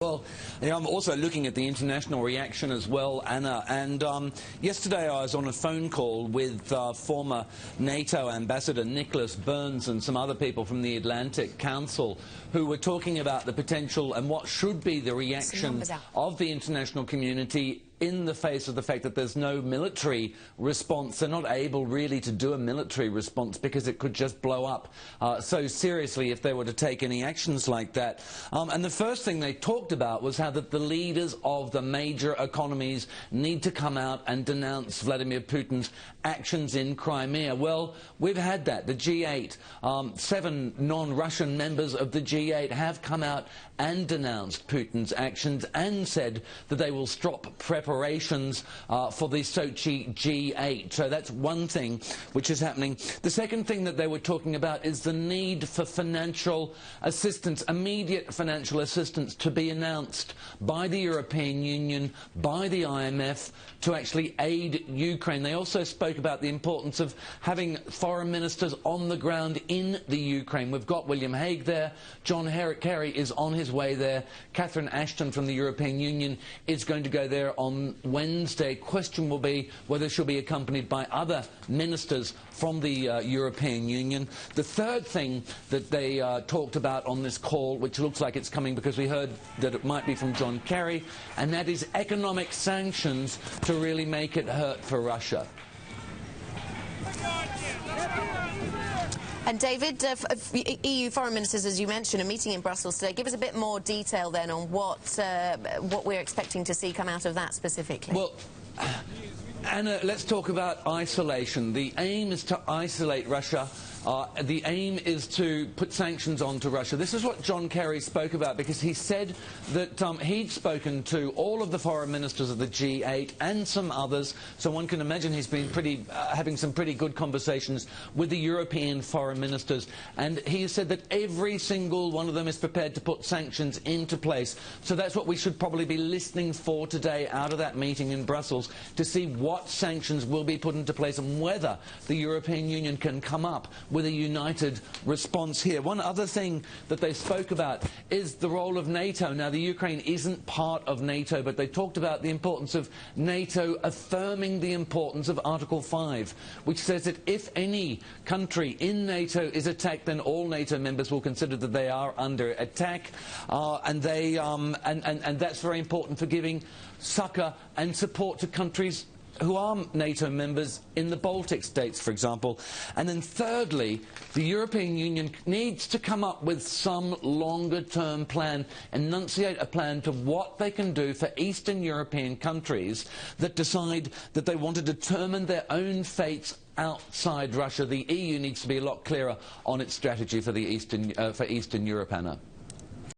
Well, I'm also looking at the international reaction as well, Anna, and yesterday I was on a phone call with former NATO Ambassador Nicholas Burns and some other people from the Atlantic Council who were talking about the potential and what should be the reaction of the international community in the face of the fact that there's no military response. They're not able really to do a military response because it could just blow up so seriously if they were to take any actions like that. And the first thing they talked about was how that the leaders of the major economies need to come out and denounce Vladimir Putin's actions in Crimea. Well, we've had that. The G8, 7 non-Russian members of the G8 have come out and denounced Putin's actions and said that they will stop preparations for the Sochi G8. So that's one thing which is happening. The second thing that they were talking about is the need for financial assistance, immediate financial assistance to be announced by the European Union, by the IMF, to actually aid Ukraine. They also spoke about the importance of having foreign ministers on the ground in the Ukraine. We've got William Hague there, John Kerry is on his way there, Catherine Ashton from the European Union is going to go there on Wednesday. Question will be whether she'll be accompanied by other ministers from the European Union. The third thing that they talked about on this call, which looks like it's coming because we heard that it might be from John Kerry, and that is economic sanctions to really make it hurt for Russia. And David, EU foreign ministers, as you mentioned, are meeting in Brussels today. Give us a bit more detail then on what we're expecting to see come out of that specifically. Well, Anna, let's talk about isolation. The aim is to isolate Russia. The aim is to put sanctions onto Russia. This is what John Kerry spoke about, because he said that he'd spoken to all of the foreign ministers of the G8 and some others, so one can imagine he's been having some pretty good conversations with the European foreign ministers, and he said that every single one of them is prepared to put sanctions into place. So that's what we should probably be listening for today out of that meeting in Brussels, to see what sanctions will be put into place and whether the European Union can come up with a united response here. One other thing that they spoke about is the role of NATO. Now, the Ukraine isn't part of NATO, but they talked about the importance of NATO affirming the importance of Article 5, which says that if any country in NATO is attacked, then all NATO members will consider that they are under attack, and that's very important for giving succour and support to countries who are NATO members in the Baltic states, for example. And then thirdly, the European Union needs to come up with some longer-term plan, enunciate a plan to what they can do for Eastern European countries that decide that they want to determine their own fates outside Russia. The EU needs to be a lot clearer on its strategy for Eastern Europe, Anna.